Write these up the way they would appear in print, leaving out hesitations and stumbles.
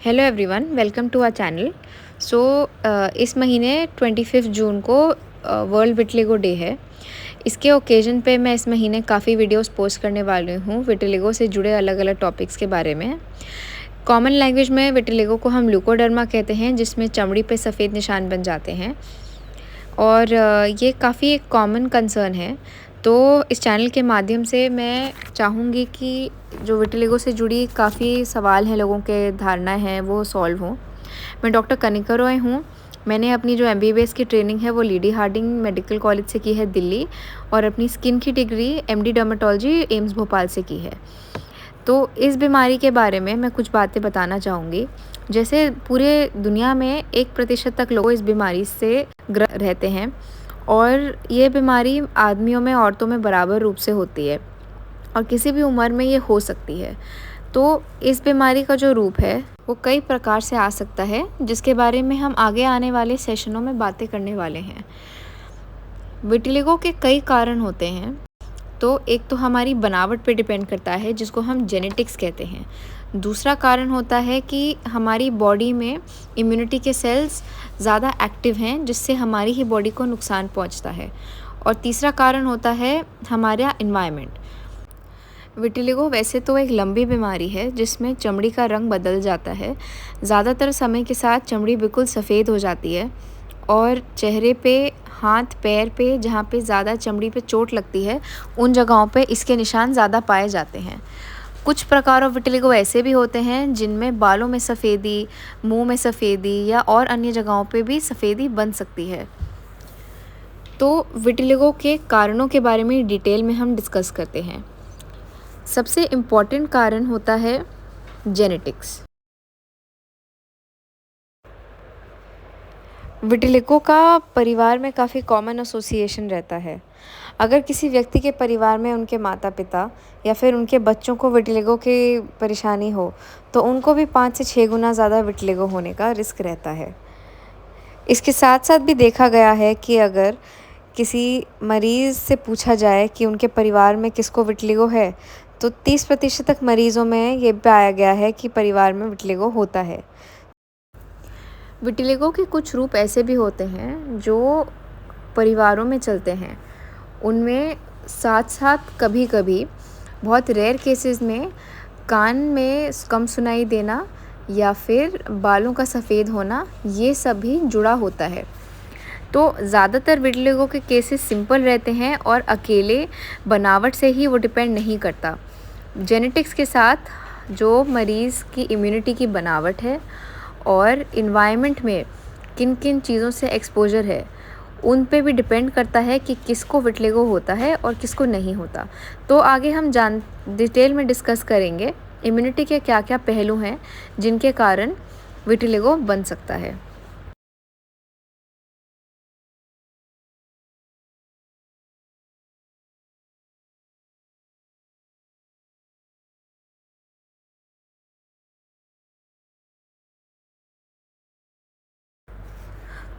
Hello everyone, welcome to our channel. So इस महीने 25 जून को वर्ल्ड विटिलिगो डे है। इसके ओकेज़न पे मैं इस महीने काफ़ी वीडियोस पोस्ट करने वाली हूँ विटिलिगो से जुड़े अलग अलग टॉपिक्स के बारे में। कॉमन लैंग्वेज में विटिलिगो को हम ल्यूकोडर्मा कहते हैं, जिसमें चमड़ी पे सफ़ेद निशान बन जाते हैं और ये काफ़ी एक कॉमन कंसर्न है। तो इस चैनल के माध्यम से मैं चाहूँगी कि जो विटिलिगो से जुड़ी काफ़ी सवाल हैं, लोगों के धारणाएं हैं, वो सॉल्व हों। मैं डॉक्टर कनिका रॉय हूँ। मैंने अपनी जो MBBS की ट्रेनिंग है वो लेडी हार्डिंग मेडिकल कॉलेज से की है दिल्ली, और अपनी स्किन की degree MD dermatology AIIMS Bhopal से की है। तो इस बीमारी के बारे में मैं कुछ बातें बताना चाहूँगी। जैसे पूरे दुनिया में 1% तक लोग इस बीमारी से रहते हैं, और ये बीमारी आदमियों में औरतों में बराबर रूप से होती है और किसी भी उम्र में ये हो सकती है। तो इस बीमारी का जो रूप है वो कई प्रकार से आ सकता है, जिसके बारे में हम आगे आने वाले सेशनों में बातें करने वाले हैं। विटिलिगो के कई कारण होते हैं। तो एक तो हमारी बनावट पे डिपेंड करता है, जिसको हम जेनेटिक्स कहते हैं। दूसरा कारण होता है कि हमारी बॉडी में इम्यूनिटी के सेल्स ज़्यादा एक्टिव हैं, जिससे हमारी ही बॉडी को नुकसान पहुंचता है। और तीसरा कारण होता है हमारा इन्वायरमेंट। विटिलिगो वैसे तो एक लंबी बीमारी है जिसमें चमड़ी का रंग बदल जाता है। ज़्यादातर समय के साथ चमड़ी बिल्कुल सफ़ेद हो जाती है, और चेहरे पे, हाथ पैर पे जहाँ पे ज़्यादा चमड़ी पे चोट लगती है, उन जगहों पे इसके निशान ज़्यादा पाए जाते हैं। कुछ प्रकार ऑफ विटिलिगो ऐसे भी होते हैं जिनमें बालों में सफ़ेदी, मुंह में सफ़ेदी या और अन्य जगहों पे भी सफ़ेदी बन सकती है। तो विटिलिगो के कारणों के बारे में डिटेल में हम डिस्कस करते हैं। सबसे इम्पॉर्टेंट कारण होता है जेनेटिक्स। विटिलिगो का परिवार में काफ़ी कॉमन एसोसिएशन रहता है। अगर किसी व्यक्ति के परिवार में उनके माता पिता या फिर उनके बच्चों को विटिलिगो की परेशानी हो, तो उनको भी 5 से 6 गुना ज़्यादा विटिलिगो होने का रिस्क रहता है। इसके साथ साथ भी देखा गया है कि अगर किसी मरीज़ से पूछा जाए कि उनके परिवार में किसको विटिलिगो है, तो 30% तक मरीज़ों में ये पाया गया है कि परिवार में विटिलिगो होता है। विटिलिगो के कुछ रूप ऐसे भी होते हैं जो परिवारों में चलते हैं। उनमें साथ साथ कभी कभी बहुत रेयर केसेस में कान में कम सुनाई देना या फिर बालों का सफ़ेद होना, ये सब भी जुड़ा होता है। तो ज़्यादातर विटिलिगो के केसेस सिंपल रहते हैं और अकेले बनावट से ही वो डिपेंड नहीं करता। जेनेटिक्स के साथ जो मरीज़ की इम्यूनिटी की बनावट है और इन्वायरमेंट में किन किन चीज़ों से एक्सपोजर है, उन पे भी डिपेंड करता है कि किसको विटिलिगो होता है और किसको नहीं होता। तो आगे हम डिटेल में डिस्कस करेंगे इम्यूनिटी के क्या क्या पहलू हैं जिनके कारण विटिलिगो बन सकता है।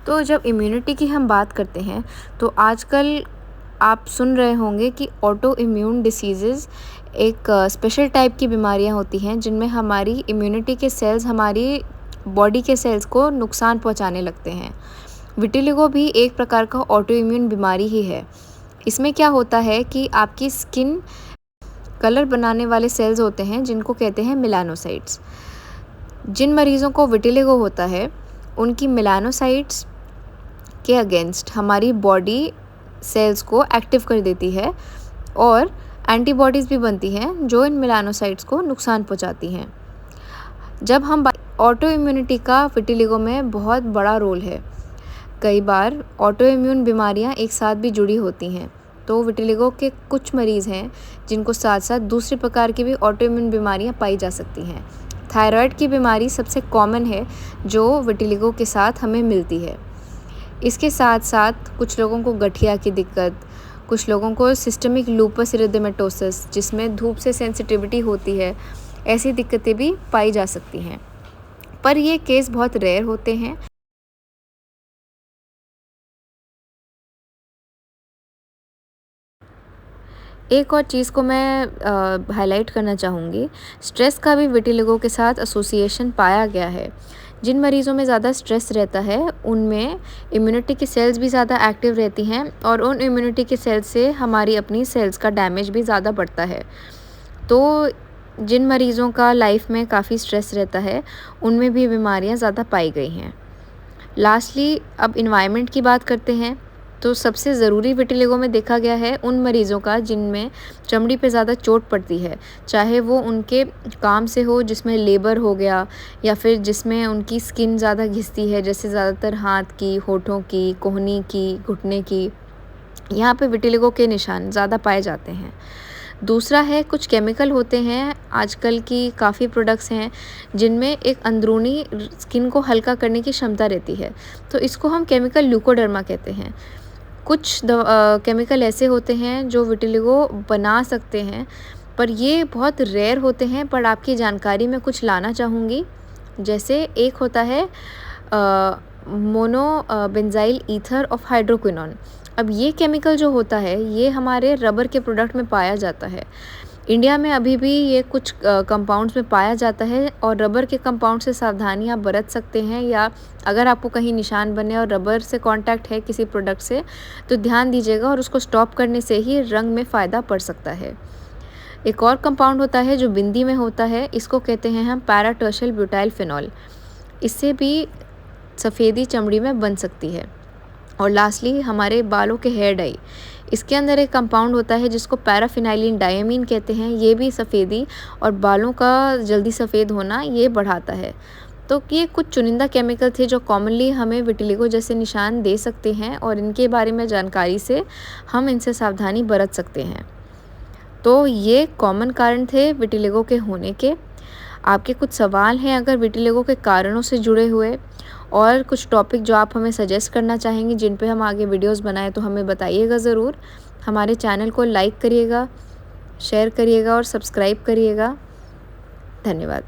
तो जब इम्यूनिटी की हम बात करते हैं, तो आजकल आप सुन रहे होंगे कि ऑटो इम्यून डिसीज़ेज़ एक स्पेशल टाइप की बीमारियां होती हैं जिनमें हमारी इम्यूनिटी के सेल्स हमारी बॉडी के सेल्स को नुकसान पहुंचाने लगते हैं। विटिलिगो भी एक प्रकार का ऑटो इम्यून बीमारी ही है। इसमें क्या होता है कि आपकी स्किन कलर बनाने वाले सेल्स होते हैं जिनको कहते हैं मेलानोसाइट्स। जिन मरीज़ों को विटिलिगो होता है, उनकी मेलानोसाइट्स के अगेंस्ट हमारी बॉडी सेल्स को एक्टिव कर देती है, और एंटीबॉडीज़ भी बनती हैं जो इन मेलानोसाइट्स को नुकसान पहुंचाती हैं। जब हम ऑटो इम्यूनिटी का विटिलिगो में बहुत बड़ा रोल है। कई बार ऑटो इम्यून बीमारियां एक साथ भी जुड़ी होती हैं। तो विटिलिगो के कुछ मरीज़ हैं जिनको साथ साथ दूसरे प्रकार की भी ऑटो इम्यून बीमारियां पाई जा सकती हैं। थायराइड की बीमारी सबसे कॉमन है जो विटिलिगो के साथ हमें मिलती है। इसके साथ साथ कुछ लोगों को गठिया की दिक्कत, कुछ लोगों को सिस्टमिक लूपस इरिथेमेटोसिस, जिसमें धूप से सेंसिटिविटी होती है, ऐसी दिक्कतें भी पाई जा सकती हैं। पर ये केस बहुत रेयर होते हैं। एक और चीज़ को मैं हाइलाइट करना चाहूँगी, स्ट्रेस का भी विटिलिगो के साथ एसोसिएशन पाया गया है। जिन मरीज़ों में ज़्यादा स्ट्रेस रहता है, उनमें इम्यूनिटी की सेल्स भी ज़्यादा एक्टिव रहती हैं और उन इम्यूनिटी की सेल्स से हमारी अपनी सेल्स का डैमेज भी ज़्यादा बढ़ता है। तो जिन मरीज़ों का लाइफ में काफ़ी स्ट्रेस रहता है, उनमें भी बीमारियाँ ज़्यादा पाई गई हैं। लास्टली अब एनवायरनमेंट की बात करते हैं, तो सबसे ज़रूरी विटिलिगो में देखा गया है उन मरीज़ों का जिनमें चमड़ी पे ज़्यादा चोट पड़ती है, चाहे वो उनके काम से हो जिसमें लेबर हो गया या फिर जिसमें उनकी स्किन ज़्यादा घिसती है, जैसे ज़्यादातर हाथ की, होठों की, कोहनी की, घुटने की, यहाँ पे विटिलिगो के निशान ज़्यादा पाए जाते हैं। दूसरा है कुछ केमिकल होते हैं, आजकल की काफ़ी प्रोडक्ट्स हैं जिनमें एक अंदरूनी स्किन को हल्का करने की क्षमता रहती है, तो इसको हम केमिकल ल्यूकोडर्मा कहते हैं। कुछ केमिकल ऐसे होते हैं जो विटिलिगो बना सकते हैं, पर ये बहुत रेयर होते हैं, पर आपकी जानकारी में कुछ लाना चाहूँगी। जैसे एक होता है मोनो बेंज़ाइल ईथर ऑफ हाइड्रोक्विनोन। अब ये केमिकल जो होता है, ये हमारे रबर के प्रोडक्ट में पाया जाता है। इंडिया में अभी भी ये कुछ कंपाउंड्स में पाया जाता है और रबर के कंपाउंड से सावधानी आप बरत सकते हैं, या अगर आपको कहीं निशान बने और रबर से कांटेक्ट है किसी प्रोडक्ट से, तो ध्यान दीजिएगा और उसको स्टॉप करने से ही रंग में फ़ायदा पड़ सकता है। एक और कंपाउंड होता है जो बिंदी में होता है, इसको कहते हैं हम पैराटर्शियल ब्यूटाइल फिनॉल। इससे भी सफ़ेदी चमड़ी में बन सकती है। और लास्टली हमारे बालों के हेयर डाई, इसके अंदर एक कंपाउंड होता है जिसको पैराफिनाइलिन डायमीन कहते हैं। ये भी सफ़ेदी और बालों का जल्दी सफ़ेद होना ये बढ़ाता है। तो ये कुछ चुनिंदा केमिकल थे जो कॉमनली हमें विटिलिगो जैसे निशान दे सकते हैं और इनके बारे में जानकारी से हम इनसे सावधानी बरत सकते हैं। तो ये कॉमन कारण थे विटिलिगो के होने के। आपके कुछ सवाल हैं अगर विटिलिगो के कारणों से जुड़े हुए, और कुछ टॉपिक जो आप हमें सजेस्ट करना चाहेंगे जिन पे हम आगे वीडियोस बनाएं, तो हमें बताइएगा ज़रूर। हमारे चैनल को लाइक करिएगा, शेयर करिएगा और सब्सक्राइब करिएगा। धन्यवाद।